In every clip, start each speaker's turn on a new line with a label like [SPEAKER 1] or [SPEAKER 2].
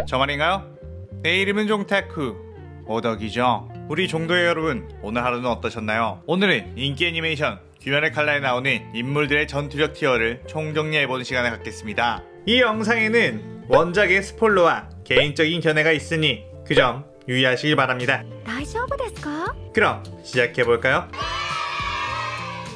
[SPEAKER 1] 저 말인가요? 내 이름은 종타쿠 오덕이죠. 우리 종도의 여러분, 오늘 하루는 어떠셨나요? 오늘은 인기 애니메이션 귀멸의 칼날에 나오는 인물들의 전투력 티어를 총정리해보는 시간을 갖겠습니다. 이 영상에는 원작의 스포일러와 개인적인 견해가 있으니 그 점 유의하시기 바랍니다. 그럼 시작해볼까요?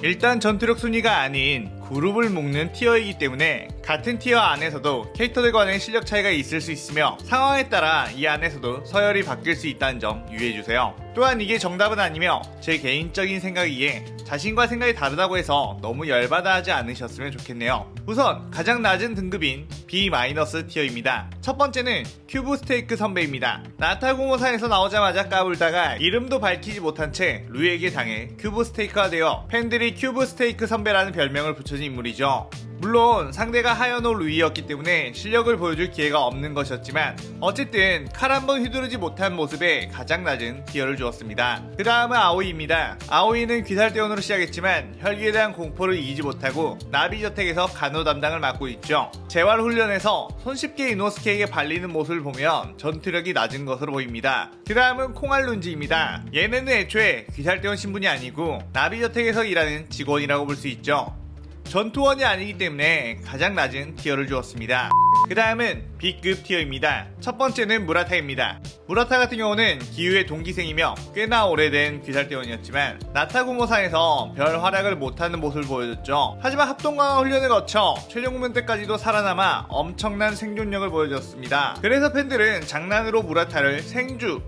[SPEAKER 1] 일단 전투력 순위가 아닌 그룹을 묶는 티어이기 때문에 같은 티어 안에서도 캐릭터들 간의 실력 차이가 있을 수 있으며 상황에 따라 이 안에서도 서열이 바뀔 수 있다는 점 유의해주세요. 또한 이게 정답은 아니며 제 개인적인 생각이기에 자신과 생각이 다르다고 해서 너무 열받아 하지 않으셨으면 좋겠네요. 우선 가장 낮은 등급인 B- 티어입니다. 첫 번째는 큐브 스테이크 선배입니다. 나타고모사에서 나오자마자 까불다가 이름도 밝히지 못한 채 루이에게 당해 큐브 스테이크가 되어 팬들이 큐브 스테이크 선배라는 별명을 붙여준 인물이죠. 물론 상대가 하연호 루이였기 때문에 실력을 보여줄 기회가 없는 것이었지만 어쨌든 칼 한번 휘두르지 못한 모습에 가장 낮은 티어를 주었습니다. 그 다음은 아오이입니다. 아오이는 귀살대원으로 시작했지만 혈기에 대한 공포를 이기지 못하고 나비저택에서 간호 담당을 맡고 있죠. 재활훈련에서 손쉽게 이노스케에게 발리는 모습을 보면 전투력이 낮은 것으로 보입니다. 그 다음은 콩알룬지입니다. 얘네는 애초에 귀살대원 신분이 아니고 나비저택에서 일하는 직원이라고 볼 수 있죠. 전투원이 아니기 때문에 가장 낮은 티어를 주었습니다. 그 다음은 B급 티어입니다. 첫 번째는 무라타입니다. 무라타 같은 경우는 기우의 동기생이며 꽤나 오래된 귀살대원이었지만 나타구모사에서 별 활약을 못하는 모습을 보여줬죠. 하지만 합동강화 훈련을 거쳐 최종 공연 때까지도 살아남아 엄청난 생존력을 보여줬습니다. 그래서 팬들은 장난으로 무라타를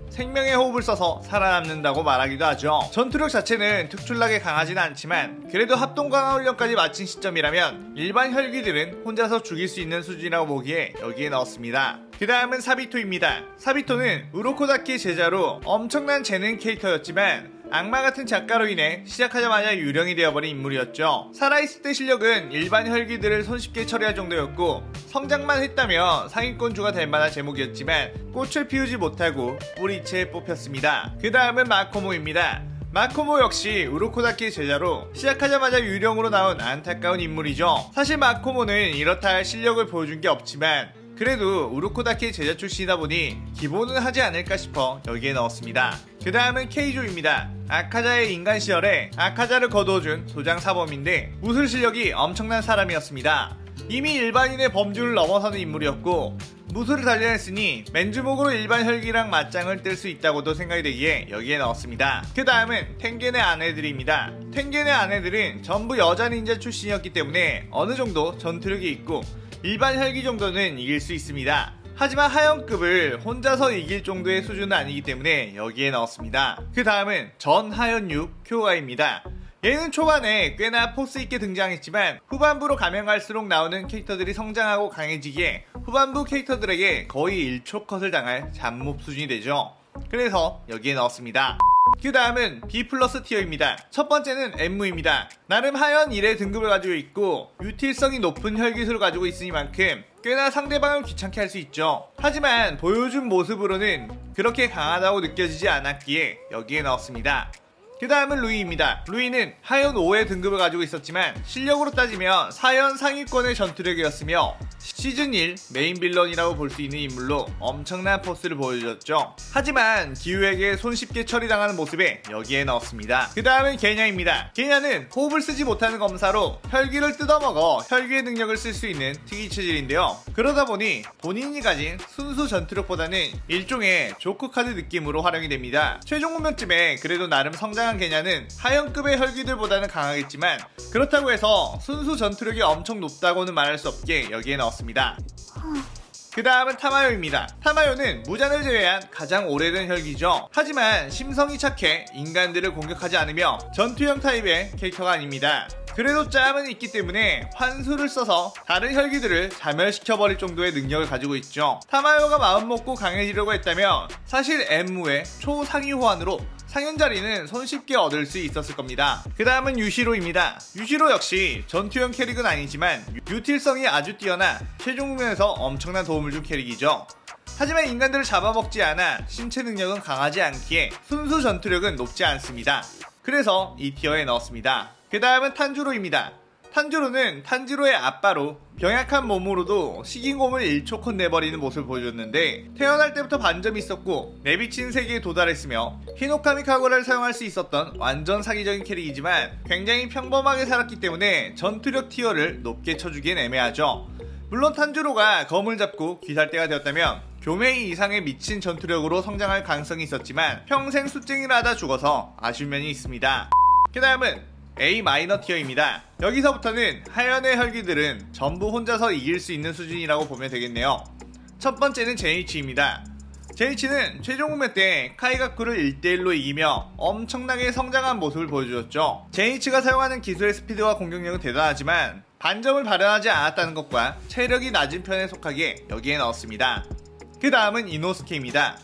[SPEAKER 1] 생명의 호흡을 써서 살아남는다고 말하기도 하죠. 전투력 자체는 특출나게 강하진 않지만 그래도 합동강화 훈련까지 마친 시점이라면 일반 혈기들은 혼자서 죽일 수 있는 수준이라고 보기에 여기에 넣었습니다. 그 다음은 사비토입니다. 사비토는 우로코다키의 제자로 엄청난 재능 캐릭터였지만 악마같은 작가로 인해 시작하자마자 유령이 되어버린 인물이었죠. 살아있을 때 실력은 일반 혈기들을 손쉽게 처리할 정도였고 성장만 했다면 상위권주가 될 만한 제목이었지만 꽃을 피우지 못하고 뿌리채 뽑혔습니다. 그 다음은 마코모입니다. 마코모 역시 우로코다키의 제자로 시작하자마자 유령으로 나온 안타까운 인물이죠. 사실 마코모는 이렇다 할 실력을 보여준 게 없지만 그래도 우로코다키의 제자 출신이다 보니 기본은 하지 않을까 싶어 여기에 넣었습니다. 그 다음은 케이조입니다. 아카자의 인간 시절에 아카자를 거두어준 도장 사범인데 무술 실력이 엄청난 사람이었습니다. 이미 일반인의 범주를 넘어서는 인물이었고 무술을 단련했으니 맨주먹으로 일반 혈기랑 맞짱을 뜰 수 있다고도 생각이 되기에 여기에 넣었습니다. 그 다음은 텐겐의 아내들입니다. 텐겐의 아내들은 전부 여자 닌자 출신이었기 때문에 어느 정도 전투력이 있고 일반 혈기 정도는 이길 수 있습니다. 하지만 하연급을 혼자서 이길 정도의 수준은 아니기 때문에 여기에 넣었습니다. 그 다음은 전 하연육 쿄가입니다. 얘는 초반에 꽤나 포스 있게 등장했지만 후반부로 가면 갈수록 나오는 캐릭터들이 성장하고 강해지기에 후반부 캐릭터들에게 거의 1초 컷을 당할 잡몹 수준이 되죠. 그래서 여기에 넣었습니다. 그 다음은 B+ 티어입니다. 첫 번째는 엠무입니다. 나름 하연 1의 등급을 가지고 있고 유틸성이 높은 혈기술을 가지고 있으니만큼 꽤나 상대방을 귀찮게 할 수 있죠. 하지만 보여준 모습으로는 그렇게 강하다고 느껴지지 않았기에 여기에 넣었습니다. 그 다음은 루이입니다. 루이는 하연 5의 등급을 가지고 있었지만 실력으로 따지면 4연 상위권의 전투력이었으며 시즌 1 메인 빌런이라고 볼 수 있는 인물로 엄청난 포스를 보여줬죠. 하지만 기우에게 손쉽게 처리당하는 모습에 여기에 넣었습니다. 그 다음은 게냐입니다. 게냐는 호흡을 쓰지 못하는 검사로 혈기를 뜯어먹어 혈기의 능력을 쓸 수 있는 특이 체질인데요. 그러다 보니 본인이 가진 순수 전투력보다는 일종의 조커카드 느낌으로 활용이 됩니다. 최종 공면쯤에 그래도 나름 성장한 게냐는 하연급의 혈기들보다는 강하겠지만 그렇다고 해서 순수 전투력이 엄청 높다고는 말할 수 없게 여기에 넣었습니다. 그 다음은 타마요입니다. 타마요는 무잔을 제외한 가장 오래된 혈기죠. 하지만 심성이 착해 인간들을 공격하지 않으며 전투형 타입의 캐릭터가 아닙니다. 그래도 짬은 있기 때문에 환수를 써서 다른 혈기들을 자멸시켜버릴 정도의 능력을 가지고 있죠. 타마요가 마음먹고 강해지려고 했다면 사실 엠무의 초상위 호환으로 상현 자리는 손쉽게 얻을 수 있었을 겁니다. 그 다음은 유시로입니다. 유시로 역시 전투형 캐릭은 아니지만 유틸성이 아주 뛰어나 최종 국면에서 엄청난 도움을 준 캐릭이죠. 하지만 인간들을 잡아먹지 않아 신체 능력은 강하지 않기에 순수 전투력은 높지 않습니다. 그래서 이 티어에 넣었습니다. 그 다음은 탄주로입니다. 탄주로는 탄지로의 아빠로 병약한 몸으로도 식인곰을 1초 컷 내버리는 모습을 보여줬는데 태어날 때부터 반점이 있었고 내비친 세계에 도달했으며 히노카미 카구라를 사용할 수 있었던 완전 사기적인 캐릭이지만 굉장히 평범하게 살았기 때문에 전투력 티어를 높게 쳐주기엔 애매하죠. 물론 탄주로가 검을 잡고 귀살대가 되었다면 교메이 이상의 미친 전투력으로 성장할 가능성이 있었지만 평생 숫쟁이를 하다 죽어서 아쉬운 면이 있습니다. 그 다음은 A 마이너 티어입니다. 여기서부터는 하연의 혈기들은 전부 혼자서 이길 수 있는 수준이라고 보면 되겠네요. 첫 번째는 제니치입니다. 제니치는 최종 후면 때 카이가쿠를 1대1로 이기며 엄청나게 성장한 모습을 보여주었죠. 제니치가 사용하는 기술의 스피드와 공격력은 대단하지만 반점을 발현하지 않았다는 것과 체력이 낮은 편에 속하기에 여기에 넣었습니다. 그 다음은 이노스케입니다.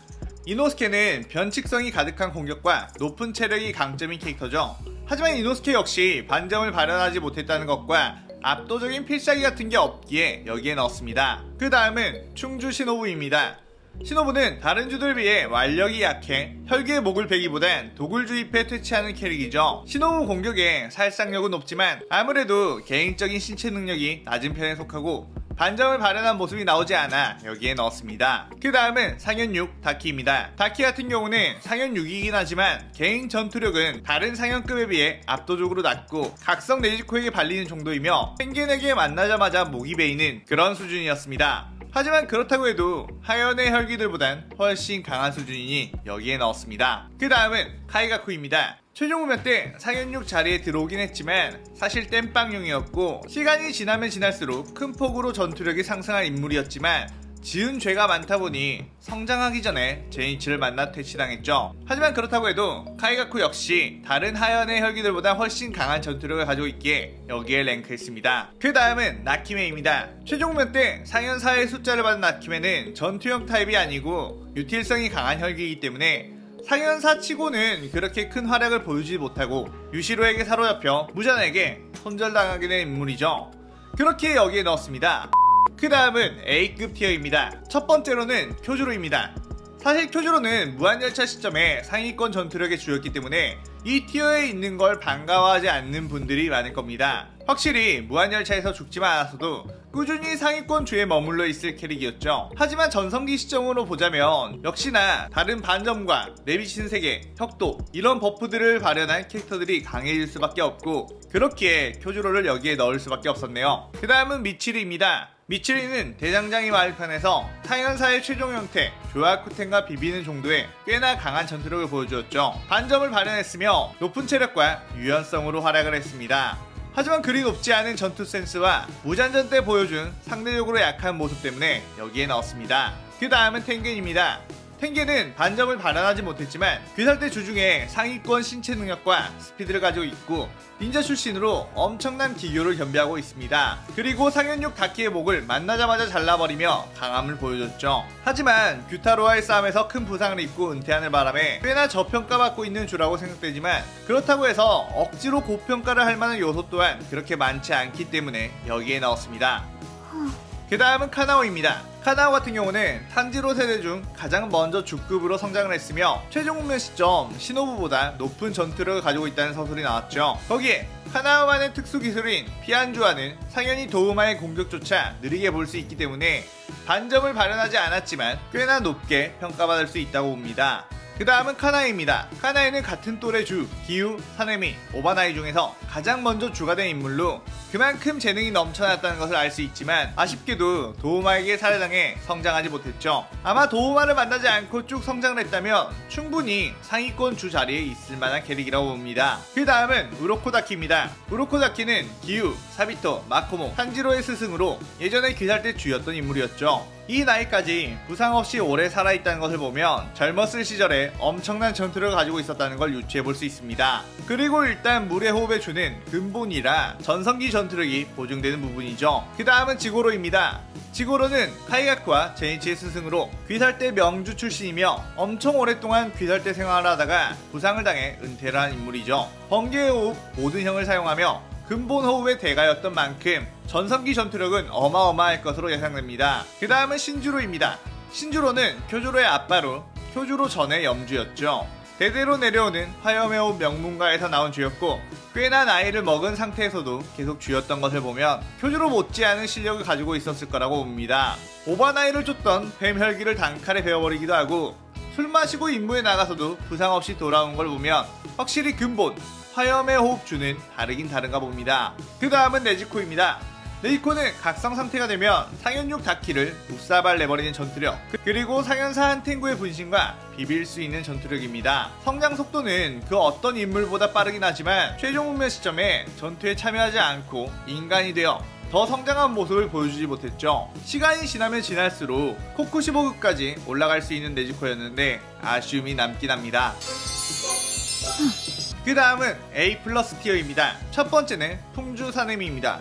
[SPEAKER 1] 이노스케는 변칙성이 가득한 공격과 높은 체력이 강점인 캐릭터죠. 하지만 이노스케 역시 반점을 발현하지 못했다는 것과 압도적인 필살기 같은 게 없기에 여기에 넣었습니다. 그 다음은 충주 시노부입니다. 시노부는 다른 주들에 비해 완력이 약해 혈기의 목을 베기보단 독을 주입해 퇴치하는 캐릭이죠. 시노부 공격의 살상력은 높지만 아무래도 개인적인 신체 능력이 낮은 편에 속하고 반점을 발현한 모습이 나오지 않아 여기에 넣었습니다. 그 다음은 상현 6 다키입니다. 다키 같은 경우는 상현 6이긴 하지만 개인 전투력은 다른 상현급에 비해 압도적으로 낮고 각성 네지코에게 발리는 정도이며 펭귄에게 만나자마자 목이 베이는 그런 수준이었습니다. 하지만 그렇다고 해도 하연의 혈기들보단 훨씬 강한 수준이니 여기에 넣었습니다. 그 다음은 카이가쿠입니다. 최종 후면 때 상현 6 자리에 들어오긴 했지만 사실 땜빵용이었고 시간이 지나면 지날수록 큰 폭으로 전투력이 상승한 인물이었지만 지은 죄가 많다 보니 성장하기 전에 제니치를 만나 퇴치당했죠. 하지만 그렇다고 해도 카이가쿠 역시 다른 하연의 혈기들보다 훨씬 강한 전투력을 가지고 있기에 여기에 랭크했습니다. 그 다음은 나키메입니다. 최종 후면 때 상현 4의 숫자를 받은 나키메는 전투형 타입이 아니고 유틸성이 강한 혈기이기 때문에 상현4 치고는 그렇게 큰 활약을 보여주지 못하고 유시로에게 사로잡혀 무전에게 손절당하게 된 인물이죠. 그렇게 여기에 넣었습니다. 그 다음은 A급 티어입니다. 첫 번째로는 쿄주로입니다. 사실 쿄주로는 무한열차 시점에 상위권 전투력의 주였기 때문에 이 티어에 있는 걸 반가워하지 않는 분들이 많을 겁니다. 확실히 무한열차에서 죽지만 않았어도 꾸준히 상위권 주에 머물러 있을 캐릭이었죠. 하지만 전성기 시점으로 보자면 역시나 다른 반점과 내비친 세계, 혁도 이런 버프들을 발현한 캐릭터들이 강해질 수밖에 없고 그렇기에 쿄주로를 여기에 넣을 수밖에 없었네요. 그 다음은 미치리입니다. 미치리는 대장장이 마을편에서 상현사의 최종 형태 조야쿠텐과 비비는 정도의 꽤나 강한 전투력을 보여주었죠. 반점을 발현했으며 높은 체력과 유연성으로 활약을 했습니다. 하지만 그리 높지 않은 전투 센스와 무잔전 때 보여준 상대적으로 약한 모습 때문에 여기에 넣었습니다. 그 다음은 텐겐입니다. 텐겐은 반점을 발현하지 못했지만 귀살대 주중에 상위권 신체 능력과 스피드를 가지고 있고 닌자 출신으로 엄청난 기교를 겸비하고 있습니다. 그리고 상현6 다키의 목을 만나자마자 잘라버리며 강함을 보여줬죠. 하지만 규타로와의 싸움에서 큰 부상을 입고 은퇴하는 바람에 꽤나 저평가받고 있는 주라고 생각되지만 그렇다고 해서 억지로 고평가를 할 만한 요소 또한 그렇게 많지 않기 때문에 여기에 넣었습니다. 그 다음은 카나오입니다. 카나오 같은 경우는 탄지로 세대 중 가장 먼저 주급으로 성장을 했으며 최종 훈련 시점 시노부보다 높은 전투력을 가지고 있다는 서술이 나왔죠. 거기에 카나오만의 특수 기술인 피안주와는 상현이 도우마의 공격조차 느리게 볼 수 있기 때문에 반점을 발현하지 않았지만 꽤나 높게 평가받을 수 있다고 봅니다. 그 다음은 카나에입니다. 카나에는 같은 또래 주, 기우, 사네미, 오바나이 중에서 가장 먼저 주가 된 인물로 그만큼 재능이 넘쳐났다는 것을 알 수 있지만 아쉽게도 도우마에게 살해당해 성장하지 못했죠. 아마 도우마를 만나지 않고 쭉 성장을 했다면 충분히 상위권 주 자리에 있을 만한 캐릭이라고 봅니다. 그 다음은 우로코다키입니다. 우로코다키는 기우, 사비토, 마코모, 탄지로의 스승으로 예전에 귀살대 주였던 인물이었죠. 이 나이까지 부상 없이 오래 살아있다는 것을 보면 젊었을 시절에 엄청난 전투력을 가지고 있었다는 걸 유추해볼 수 있습니다. 그리고 일단 물의 호흡에 주는 근본이라 전성기 전투력이 보증되는 부분이죠. 그 다음은 지고로입니다. 지고로는 카이가쿠와 제니치의 스승으로 귀살대 명주 출신이며 엄청 오랫동안 귀살대 생활을 하다가 부상을 당해 은퇴를 한 인물이죠. 번개의 호흡 모든 형을 사용하며 근본 호흡의 대가였던 만큼 전성기 전투력은 어마어마할 것으로 예상됩니다. 그 다음은 신주로입니다. 신주로는 쿄주로의 아빠로 쿄주로 전의 염주였죠. 대대로 내려오는 화염의 호흡 명문가에서 나온 쥐였고 꽤나 나이를 먹은 상태에서도 계속 쥐였던 것을 보면 표주로 못지않은 실력을 가지고 있었을 거라고 봅니다. 오바나이를 쫓던 뱀 혈기를 단칼에 베어버리기도 하고 술 마시고 임무에 나가서도 부상 없이 돌아온 걸 보면 확실히 근본 화염의 호흡주는 다르긴 다른가 봅니다. 그 다음은 네지코입니다. 네지코는 각성 상태가 되면 상현육 다키를 무사발 내버리는 전투력, 그리고 상현사 한탱구의 분신과 비빌 수 있는 전투력입니다. 성장 속도는 그 어떤 인물보다 빠르긴 하지만 최종 운명 시점에 전투에 참여하지 않고 인간이 되어 더 성장한 모습을 보여주지 못했죠. 시간이 지나면 지날수록 코쿠15급까지 올라갈 수 있는 네지코였는데 아쉬움이 남긴 합니다. 그 다음은 A+ 티어입니다. 첫 번째는 풍주 사네미입니다.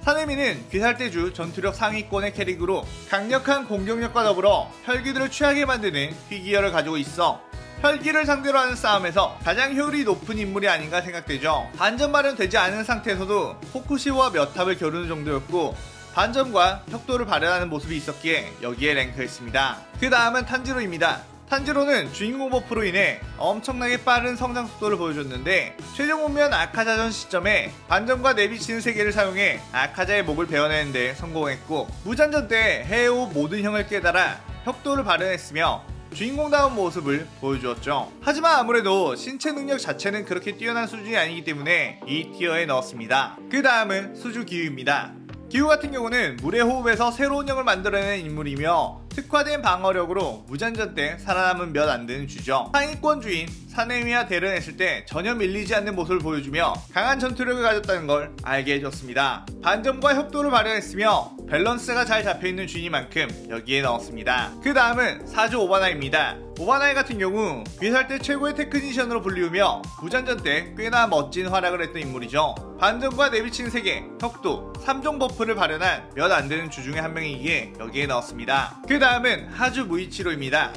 [SPEAKER 1] 사네미는 귀살대주 전투력 상위권의 캐릭으로 강력한 공격력과 더불어 혈기들을 취하게 만드는 휘기어를 가지고 있어 혈기를 상대로 하는 싸움에서 가장 효율이 높은 인물이 아닌가 생각되죠. 반전 마련되지 않은 상태에서도 코쿠15와 몇 탑을 겨루는 정도였고 반전과 혁도를 발현하는 모습이 있었기에 여기에 랭크했습니다. 그 다음은 탄지로입니다. 탄지로는 주인공 버프로 인해 엄청나게 빠른 성장 속도를 보여줬는데 최종 운면 아카자전 시점에 반전과 내비치는 세계를 사용해 아카자의 목을 베어내는 데 성공했고 무잔전 때 해오 모든 형을 깨달아 혁도를 발현했으며 주인공다운 모습을 보여주었죠. 하지만 아무래도 신체 능력 자체는 그렇게 뛰어난 수준이 아니기 때문에 이 티어에 넣었습니다. 그 다음은 수주 기우입니다. 기우 같은 경우는 물의 호흡에서 새로운 형을 만들어내는 인물이며 특화된 방어력으로 무잔전 때 살아남은 몇 안 되는 주죠. 상위권 주인 사네미와 대련했을 때 전혀 밀리지 않는 모습을 보여주며 강한 전투력을 가졌다는 걸 알게 해줬습니다. 반전과 협도를 발현했으며 밸런스가 잘 잡혀있는 주인이만큼 여기에 넣었습니다. 그 다음은 사주 오바나입니다. 오바나이 같은 경우 귀살 때 최고의 테크니션으로 불리우며 무잔전 때 꽤나 멋진 활약을 했던 인물이죠. 반전과 내비치는 세계, 혁도, 3종 버프를 발현한 몇 안 되는 주 중에 한 명이기에 여기에 넣었습니다. 그 다음은 하주 무이치로입니다.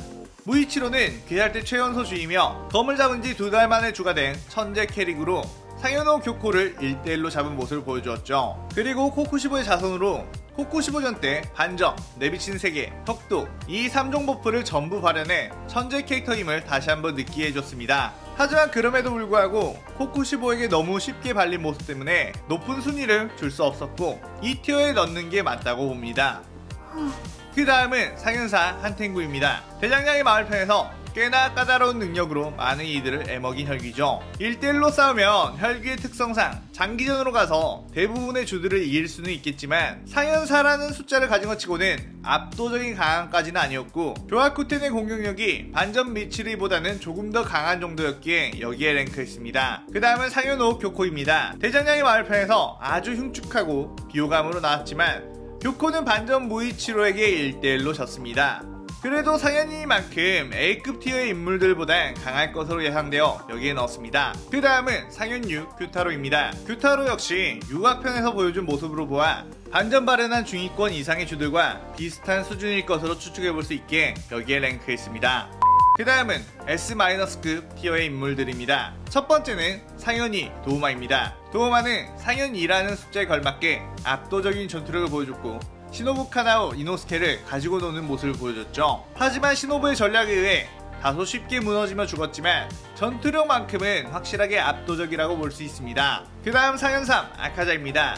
[SPEAKER 1] 무이치로는 귀살 때 최연소 주이며 검을 잡은 지 2달 만에 주가 된 천재 캐릭으로 상현호 교코를 1대1로 잡은 모습을 보여주었죠. 그리고 코쿠15의 자손으로 코쿠15전 때 반전, 내비친 세계, 혁도 이 3종 버프를 전부 발현해 천재 캐릭터임을 다시 한번 느끼게 해줬습니다. 하지만 그럼에도 불구하고 코쿠15에게 너무 쉽게 발린 모습 때문에 높은 순위를 줄 수 없었고 이 티어에 넣는 게 맞다고 봅니다. 그 다음은 상현사 한탱구입니다. 대장장의 마을편에서 꽤나 까다로운 능력으로 많은 이들을 애먹인 혈기죠. 1대1로 싸우면 혈기의 특성상 장기전으로 가서 대부분의 주들을 이길 수는 있겠지만 상현사라는 숫자를 가진 것 치고는 압도적인 강함까지는 아니었고 교화쿠텐의 공격력이 반전 미치리보다는 조금 더 강한 정도였기에 여기에 랭크했습니다. 그 다음은 상현호 교코입니다. 대장장의 마을편에서 아주 흉측하고 비호감으로 나왔지만 교코는 반전 무이치로에게 1대1로 졌습니다. 그래도 상현이만큼 A급 티어의 인물들보단 강할 것으로 예상되어 여기에 넣었습니다. 그 다음은 상현유 규타로입니다. 규타로 역시 유학편에서 보여준 모습으로 보아 반전 발현한 중위권 이상의 주들과 비슷한 수준일 것으로 추측해볼 수 있게 여기에 랭크했습니다. 그 다음은 S-급 티어의 인물들입니다. 첫 번째는 상현이 도우마입니다. 도우마는 상현이라는 숫자에 걸맞게 압도적인 전투력을 보여줬고 시노부 카나오 이노스케를 가지고 노는 모습을 보여줬죠. 하지만 시노부의 전략에 의해 다소 쉽게 무너지며 죽었지만 전투력만큼은 확실하게 압도적이라고 볼 수 있습니다. 그 다음 상현삼 아카자입니다.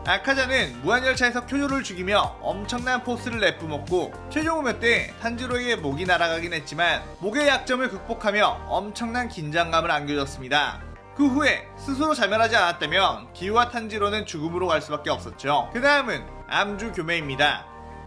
[SPEAKER 1] 아카자는 무한열차에서 쿄조를 죽이며 엄청난 포스를 내뿜었고 최종 우면 때 탄지로에게 목이 날아가긴 했지만 목의 약점을 극복하며 엄청난 긴장감을 안겨줬습니다. 그 후에 스스로 자멸하지 않았다면 기우와 탄지로는 죽음으로 갈 수밖에 없었죠. 그 다음은 암주 교매입니다.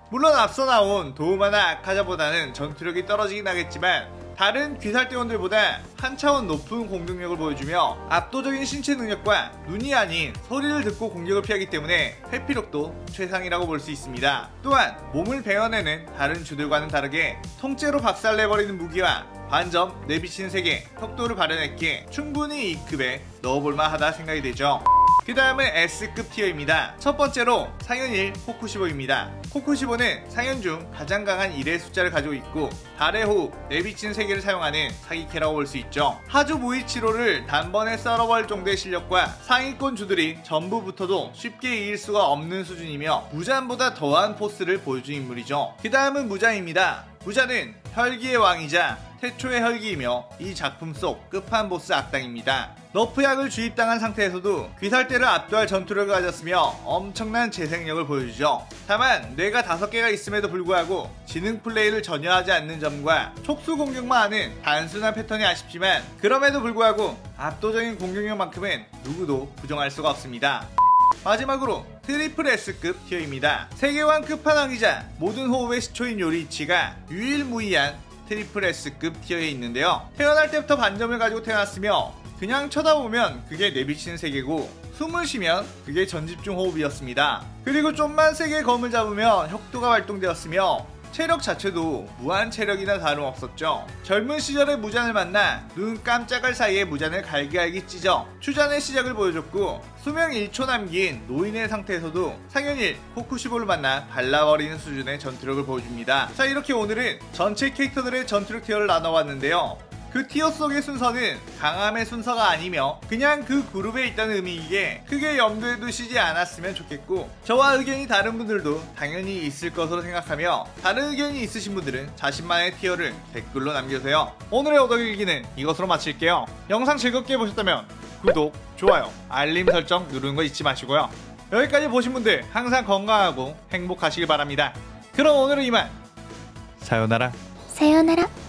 [SPEAKER 1] 물론 앞서 나온 도우마나 아카자보다는 전투력이 떨어지긴 하겠지만 다른 귀살대원들보다 한 차원 높은 공격력을 보여주며 압도적인 신체 능력과 눈이 아닌 소리를 듣고 공격을 피하기 때문에 회피력도 최상이라고 볼 수 있습니다. 또한 몸을 베어내는 다른 주들과는 다르게 통째로 박살내버리는 무기와 반점, 내비치는 세계, 혁도를 발현했기에 충분히 이 급에 넣어볼만 하다 생각이 되죠. 그 다음은 S급 티어입니다. 첫 번째로 상현1 코쿠15입니다. 코쿠15는 상현 중 가장 강한 1의 숫자를 가지고 있고 달의 호흡, 내비치는 세계를 사용하는 사기캐라고 볼 수 있죠. 하주 무이치로를 단번에 썰어버릴 정도의 실력과 상위권 주들이 전부 붙어도 쉽게 이길 수가 없는 수준이며 무잔보다 더한 포스를 보여준 인물이죠. 그 다음은 무장입니다. 무자는 혈기의 왕이자 태초의 혈기이며 이 작품 속 끝판보스 악당입니다. 너프약을 주입당한 상태에서도 귀살대를 압도할 전투력을 가졌으며 엄청난 재생력을 보여주죠. 다만 뇌가 5개가 있음에도 불구하고 지능 플레이를 전혀 하지 않는 점과 촉수 공격만 하는 단순한 패턴이 아쉽지만 그럼에도 불구하고 압도적인 공격력만큼은 누구도 부정할 수가 없습니다. 마지막으로 트리플 S급 티어입니다. 세계관 끝판왕이자 모든 호흡의 시초인 요리이치가 유일무이한 트리플 S급 티어에 있는데요. 태어날 때부터 반점을 가지고 태어났으며 그냥 쳐다보면 그게 내비치는 세계고 숨을 쉬면 그게 전집중 호흡이었습니다. 그리고 좀만 세게 검을 잡으면 혁도가 발동되었으며 체력 자체도 무한 체력이나 다름없었죠. 젊은 시절에 무잔을 만나 눈 깜짝할 사이에 무잔을 갈기갈기 찢어 추잔의 시작을 보여줬고 수명 1초 남긴 노인의 상태에서도 상현일 코쿠시보를 만나 발라버리는 수준의 전투력을 보여줍니다. 자, 이렇게 오늘은 전체 캐릭터들의 전투력 티어를 나눠봤는데요. 그 티어 속의 순서는 강함의 순서가 아니며 그냥 그 그룹에 있다는 의미이기에 크게 염두에 두시지 않았으면 좋겠고, 저와 의견이 다른 분들도 당연히 있을 것으로 생각하며 다른 의견이 있으신 분들은 자신만의 티어를 댓글로 남겨주세요. 오늘의 오덕일기는 이것으로 마칠게요. 영상 즐겁게 보셨다면 구독, 좋아요, 알림 설정 누르는 거 잊지 마시고요. 여기까지 보신 분들 항상 건강하고 행복하시길 바랍니다. 그럼 오늘은 이만. 사요나라.
[SPEAKER 2] 사요나라.